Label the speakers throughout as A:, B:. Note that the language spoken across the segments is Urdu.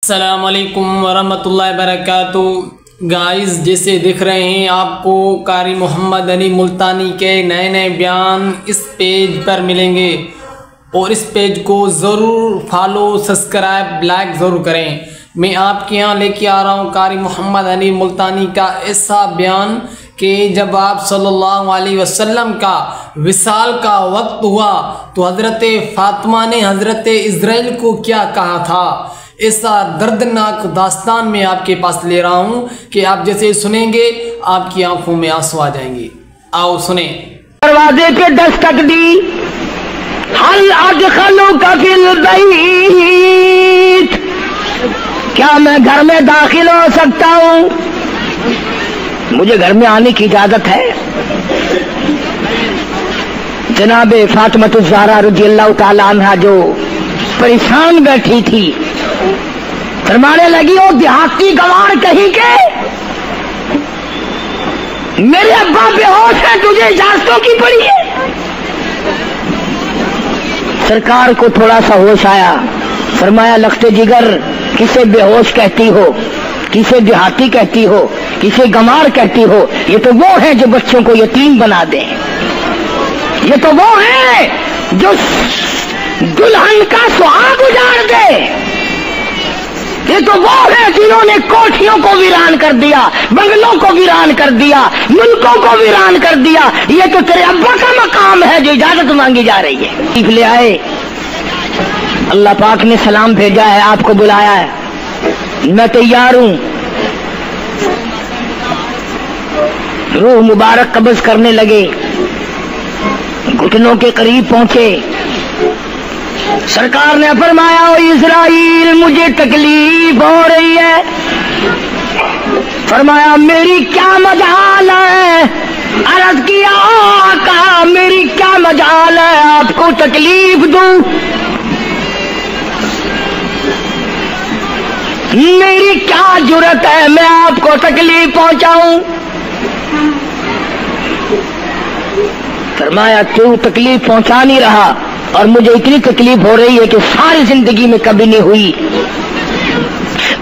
A: السلام علیکم ورحمۃ اللہ وبرکاتہ۔ گائز، جیسے دیکھ رہے ہیں آپ کو قاری محمد علی ملتانی کے نئے نئے بیان اس پیج پر ملیں گے، اور اس پیج کو ضرور فالو، سبسکرائب، لائک ضرور کریں۔ میں آپ کے یہاں لے کے آ رہا ہوں قاری محمد علی ملتانی کا ایسا بیان کہ جب آپ صلی اللہ علیہ وسلم کا وصال کا وقت ہوا تو حضرت فاطمہ نے حضرت اسرائیل کو کیا کہا تھا، ایسا دردناک داستان میں آپ کے پاس لے رہا ہوں کہ آپ جیسے سنیں گے آپ کی آنکھوں میں آنسو آ جائیں گے۔ آؤ سنیں۔
B: دروازے پہ دستک دی، حل ادخلوک فی البیت، کیا میں گھر میں داخل ہو سکتا ہوں؟ مجھے گھر میں آنے کی اجازت ہے؟ جناب فاطمہ الزہرا رضی اللہ تعالی عنہا جو پریشان بیٹھی تھی، فرمانے لگی وہ دیہاتی گوار کہیں کے میرے ابا بے ہوش ہے، تجھے اجازتوں کی پڑی ہے؟ سرکار کو تھوڑا سا ہوش آیا، فرمایا لخت جگر، کسے بے ہوش کہتی ہو، کسے دیہاتی کہتی ہو، کسے گمار کہتی ہو؟ یہ تو وہ ہیں جو بچوں کو یتیم بنا دیں، یہ تو وہ ہیں جو دلہن کا سہاگ اجاڑ دے، یہ تو وہ ہیں جنہوں نے کوٹھیوں کو ویران کر دیا، بنگلوں کو ویران کر دیا، ملکوں کو ویران کر دیا۔ یہ تو تیرے ابا کا مقام ہے جو اجازت مانگی جا رہی ہے۔ لے آئے، اللہ پاک نے سلام بھیجا ہے، آپ کو بلایا ہے، میں تیار ہوں۔ روح مبارک قبض کرنے لگے، گھٹنوں کے قریب پہنچے، سرکار نے فرمایا او اسرائیل مجھے تکلیف ہو رہی ہے۔ فرمایا میری کیا مجال ہے؟ عرض کیا آقا میری کیا مجال ہے آپ کو تکلیف دوں؟ میری کیا جرت ہے میں آپ کو تکلیف پہنچاؤں؟ فرمایا تو تکلیف پہنچا نہیں رہا، اور مجھے اتنی تکلیف ہو رہی ہے کہ ساری زندگی میں کبھی نہیں ہوئی۔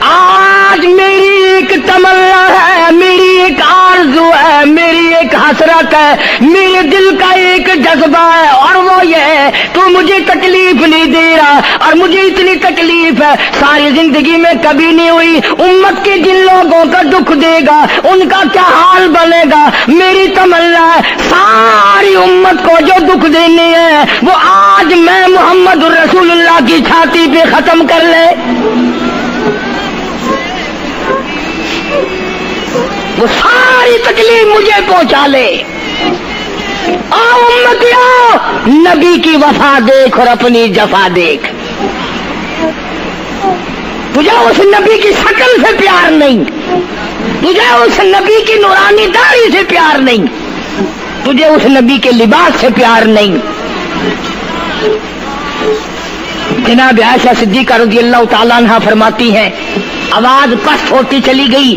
B: آج میری ایک تمنا ہے، میری ایک آرزو ہے، میری ایک حسرت ہے، میرے دل کا ایک جذبہ ہے، اور وہ یہ ہے تو مجھے تکلیف نہیں دے رہا، اور مجھے اتنی تکلیف ہے ساری زندگی میں کبھی نہیں ہوئی۔ امت کے جن لوگوں کا دکھ دے گا ان کا کیا حال بنے گا؟ میری تمنا ہے ساری امت کو جو دکھ دینے ہے وہ آج میں محمد رسول اللہ کی چھاتی پہ ختم کر لے، وہ ساری تکلیف مجھے پہنچا لے۔ آؤ امتیوں، نبی کی وفا دیکھ اور اپنی جفا دیکھ۔ تجھے اس نبی کی شکل سے پیار نہیں، تجھے اس نبی کی نورانی داڑھی سے پیار نہیں، تجھے اس نبی کے لباس سے پیار نہیں۔ جناب عائشہ صدیقہ رضی اللہ تعالیٰ عنہا فرماتی ہیں آواز پست ہوتی چلی گئی،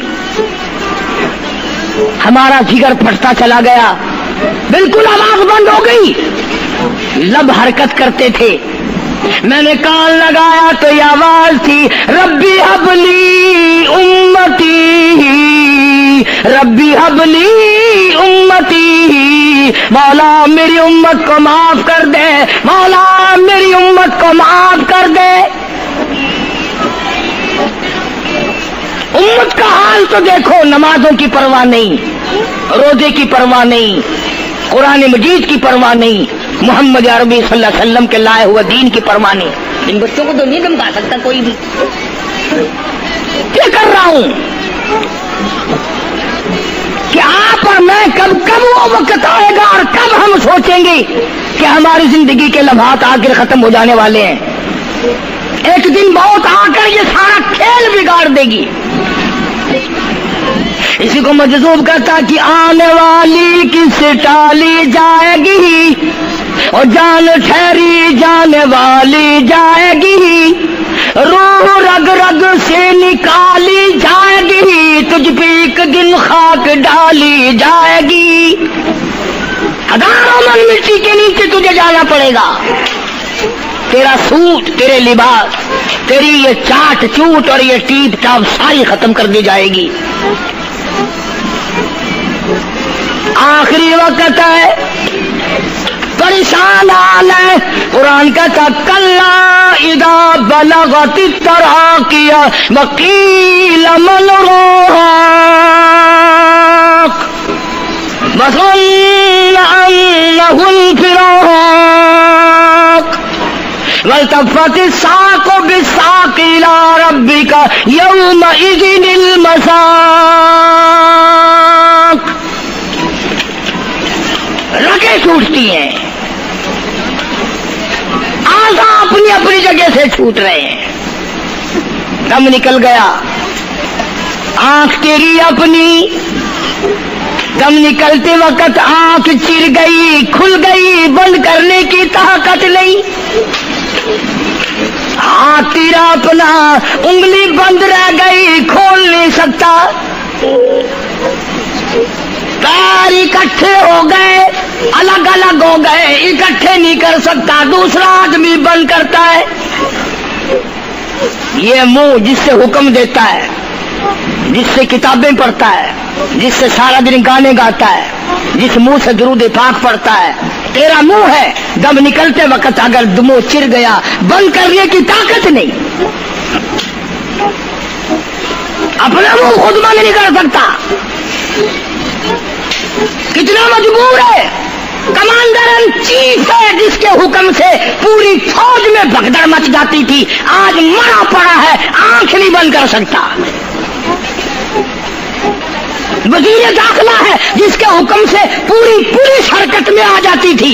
B: ہمارا جگر پھٹتا چلا گیا، بالکل آواز بند ہو گئی، لب حرکت کرتے تھے۔ میں نے کان لگایا تو یہ آواز تھی ربی حبلی امتی، ربی حبلی امتی، مولا میری امت کو معاف کر دے، مولا میری امت کو معاف کر دے۔ امت کا حال تو دیکھو، نمازوں کی پرواہ نہیں، روزے کی پرواہ نہیں، قرآن مجید کی پرواہ نہیں، محمد عربی صلی اللہ علیہ وسلم کے لائے ہوئے دین کی پرواہ نہیں۔ ان بچوں کو تو نہیں دھمکا سکتا کوئی بھی۔ کیا کر رہا ہوں کہ آپ اور میں کب وہ وقت آئے گا اور کب ہم سوچیں گے کہ ہماری زندگی کے لمحات آخر ختم ہو جانے والے ہیں۔ ایک دن بہت آ کر یہ سارا کھیل بگاڑ دے گی۔ اسی کو مجذوب کرتا کہ آنے والی کس ٹالی جائے گی، اور جان ٹھہری جانے والی جائے گی، روح رگ رگ سے نکالی جائے گی، تجھ پہ ایک دن خاک ڈالی جائے گی، ہزاروں من مٹی کے نیچے تجھے جانا پڑے گا۔ تیرا سوٹ، تیرے لباس، تیری یہ چاٹ چوٹ اور یہ ٹیپ ٹاپ ساری ختم کر دی جائے گی. آخری وقت ہے، پریشان حال ہے. قرآن کہتا کلا اذا بلغت التراقی وقیل من راق وظن انه الفراق والتفت الساق بالساق الى ربك يومئذ المساق. رگیں چھوٹتی ہیں، آزا اپنی اپنی جگہ سے چھوٹ رہے ہیں. دم نکل گیا، آنکھ تیری اپنی، دم نکلتے وقت آنکھ چر گئی، کھل گئی، بند کرنے کی طاقت نہیں. ہاتھ تیرا اپنا، انگلی بند رہ گئی، کھول نہیں سکتا. پیر اکٹھے ہو گئے، الگ الگ ہو گئے، اکٹھے نہیں کر سکتا. دوسرا آدمی بند کرتا ہے. یہ منہ جس سے حکم دیتا ہے، جس سے کتابیں پڑھتا ہے، جس سے سارا دن گانے گاتا ہے، جس منہ سے درود پاک پڑھتا ہے، تیرا منہ ہے. دم نکلتے وقت اگر منہ چر گیا، بند کرنے کی طاقت نہیں. اپنا منہ خود بند نہیں کر سکتا. کتنا مجبور ہے. کمانڈر ان چیف ہے جس کے حکم سے پوری فوج میں بھگدڑ مچ جاتی تھی، آج مرا پڑا ہے، آنکھ نہیں بند کر سکتا. وزیر داخلہ ہے جس کے حکم سے پوری پولیس حرکت میں آ جاتی تھی،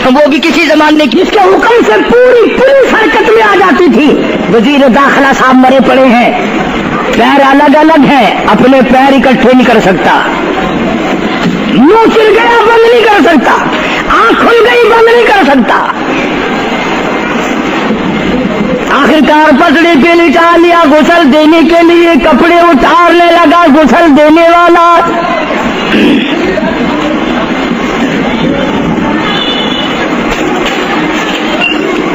B: وہ بھی کسی زمانے کی، جس کے حکم سے پوری پولیس حرکت میں آ جاتی تھی. وزیر داخلہ صاحب مرے پڑے ہیں، پیر الگ الگ ہیں، اپنے پیر اکٹھے نہیں کر سکتا. منہ چل گیا، بند نہیں کر سکتا. آنکھ کھل گئی، بند نہیں کر سکتا. آخرکار پسڑی پہ لٹا لیا، غسل دینے کے لیے کپڑے اتارنے لگا غسل دینے والا.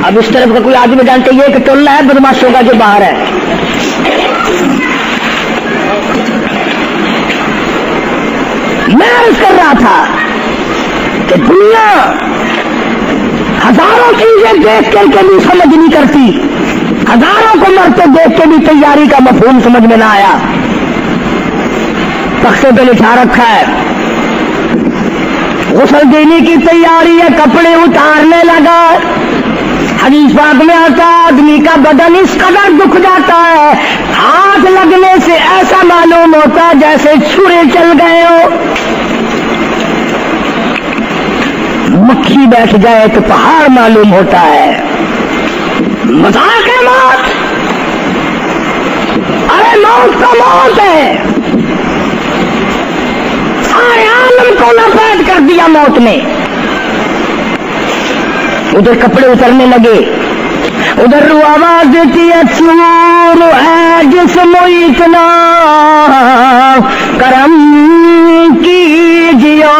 B: اب اس طرف کا کوئی آدمی جانتے یہ کہ ٹولہ ہے بدماشوں کا جو باہر ہے. میں عرض کر رہا تھا کہ دنیا ہزاروں چیزیں دیکھ کر کے بھی سمجھ نہیں کرتی، ہزاروں کو مرتے دیکھ کے بھی تیاری کا مفہوم سمجھ میں نہ آیا. تختے پہ لٹھا رکھا ہے، غسل دینے کی تیاری ہے، کپڑے اتارنے لگا. حدیث پاک میں آتا ہے آدمی کا بدن اس قدر دکھ جاتا ہے، ہاتھ لگنے سے ایسا معلوم ہوتا ہے جیسے چھرے چل گئے ہو. مکھی بیٹھ جائے تو پہاڑ معلوم ہوتا ہے. مذاق ہے موت. ارے موت تو موت ہے، سارے عالم کو لپیٹ کر دیا موت نے. ادھر کپڑے اترنے لگے، ادھر رو آواز دیتی ہے چور ہے جسم اتنا کرم کیجیو.